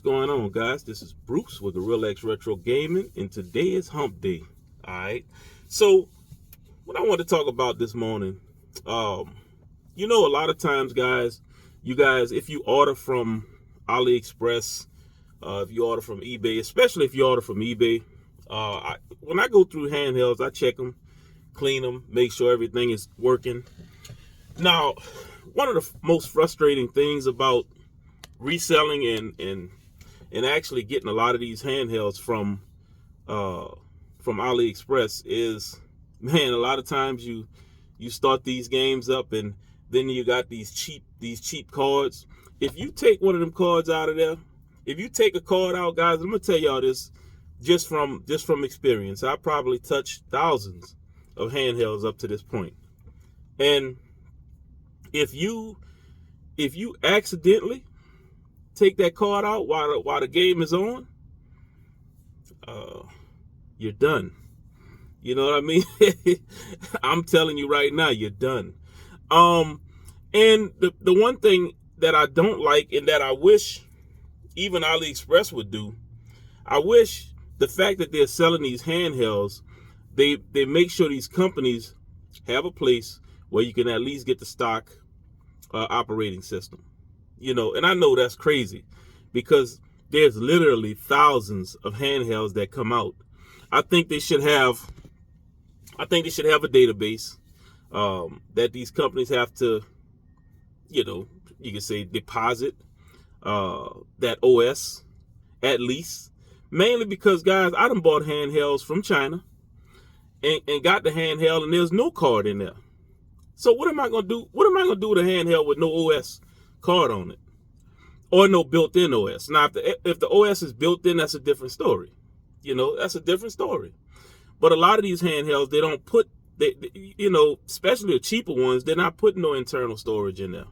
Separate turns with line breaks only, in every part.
going on, guys? This is Bruce with Gorilla X Retro Gaming, and today is Hump Day. All right. So, what I want to talk about this morning, a lot of times, guys, if you order from AliExpress, if you order from eBay, especially if you order from eBay, when I go through handhelds, I check them, clean them, make sure everything is working. Now, one of the most frustrating things about reselling and actually getting a lot of these handhelds from AliExpress is, man, a lot of times you start these games up and then you got these cheap cards. If you take one of them cards out of there, if you take a card out, guys, I'm gonna tell y'all this just from experience. I probably touched thousands of handhelds up to this point, and if you accidentally take that card out while the game is on, you're done. You know what I mean? I'm telling you right now, you're done. And the one thing that I don't like and that I wish even AliExpress would do, I wish the fact that they're selling these handhelds, they make sure these companies have a place where you can at least get the stock operating system. And I know that's crazy because there's literally thousands of handhelds that come out. I think they should have a database that these companies have to, you can say deposit that OS at least. Mainly because, guys, I done bought handhelds from China and got the handheld and there's no card in there. So what am I gonna do? What am I gonna do with a handheld with no OS card on it, or no built-in OS? Now, if the OS is built in, that's a different story. That's a different story. But a lot of these handhelds, they don't put, especially the cheaper ones, they're not putting no internal storage in there.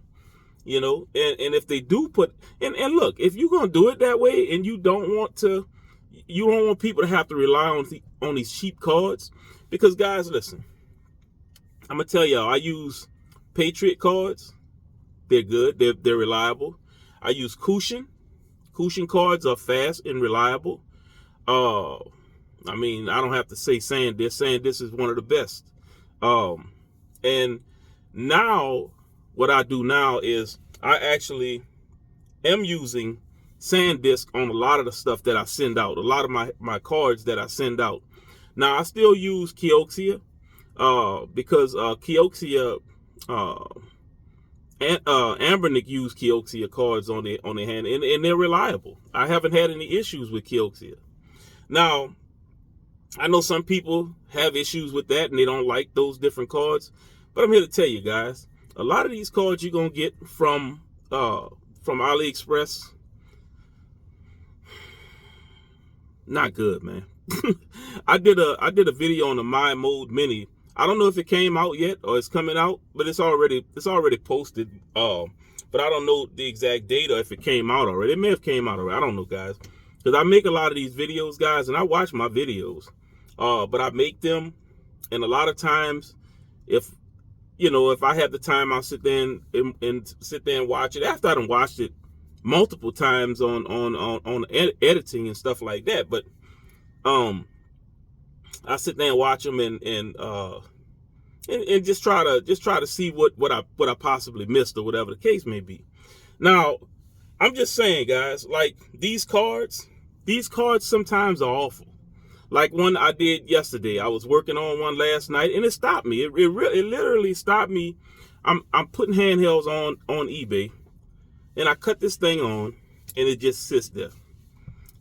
And if they do put, and look, if you're gonna do it that way, and you don't want people to have to rely on these cheap cards, because, guys, listen. I'm gonna tell y'all, I use Patriot cards. They're good. They're reliable. I use Cushion. Cushion cards are fast and reliable. I don't have to say SanDisk. SanDisk is one of the best. And now what I do now is I actually am using SanDisk on a lot of the stuff that I send out. A lot of my cards that I send out. Now I still use Kioxia. Because Kioxia and Ambernick use Kioxia cards on their hand, and they're reliable. I haven't had any issues with Kioxia. Now, I know some people have issues with that and they don't like those different cards, but I'm here to tell you guys, a lot of these cards you're gonna get from AliExpress, not good, man. I did a video on the My Mode Mini. I don't know if it came out yet or it's coming out, but it's already posted. But I don't know the exact date or if it came out already. It may have came out already. I don't know, guys, because I make a lot of these videos, guys, and I watch my videos. But I make them, and a lot of times, if I have the time, I'll sit there and sit there and watch it after I done watched it multiple times on editing and stuff like that. But I sit there and watch them and just try to see what I possibly missed or whatever the case may be. Now, I'm just saying, guys, like these cards sometimes are awful. Like one I did yesterday. I was working on one last night and it stopped me. It literally stopped me. I'm putting handhelds on eBay and I cut this thing on and it just sits there.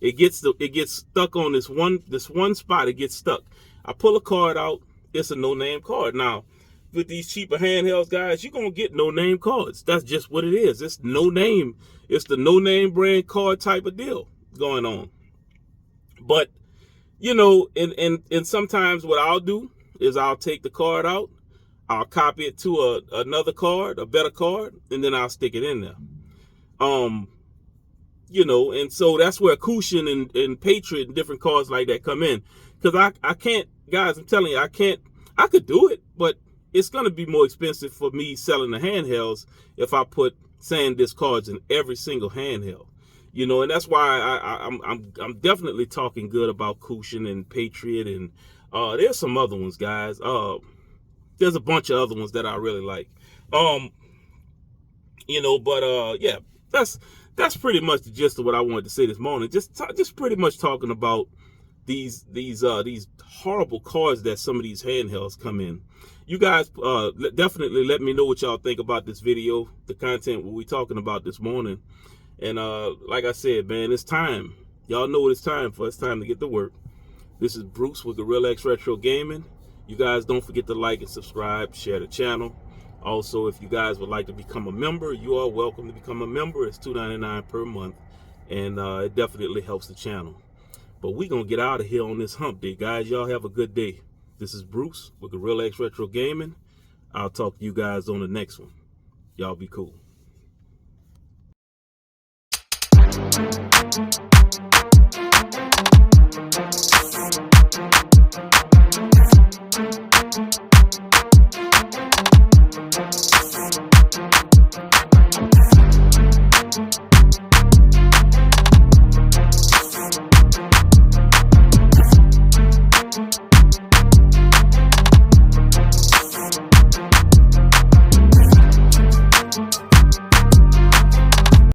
It gets stuck on this one spot. It gets stuck. I pull a card out. It's a no-name card. Now, with these cheaper handhelds, guys, you're gonna get no-name cards. That's just what it is. It's no name. It's the no-name brand card type of deal going on. But and sometimes what I'll do is I'll take the card out. I'll copy it to another card, a better card, and then I'll stick it in there. And so that's where Cushion and Patriot and different cards like that come in. Because I can't, guys, I'm telling you, I could do it, but it's going to be more expensive for me selling the handhelds if I put SanDisk cards in every single handheld. You know, and that's why I'm definitely talking good about Cushion and Patriot, and there's some other ones, guys. There's a bunch of other ones that I really like. You know, but yeah, that's pretty much the gist of what I wanted to say this morning. Just pretty much talking about these horrible cars that some of these handhelds come in. You guys definitely let me know what y'all think about this video, the content we're talking about this morning. And like I said, man, it's time. Y'all know what it's time for. It's time to get to work. This is Bruce with Gorilla X Retro Gaming. You guys don't forget to like and subscribe, share the channel. Also, if you guys would like to become a member, you are welcome to become a member. It's $2.99 per month, and it definitely helps the channel. But we're going to get out of here on this hump day, guys. Y'all have a good day. This is Bruce with Gorilla X Retro Gaming. I'll talk to you guys on the next one. Y'all be cool.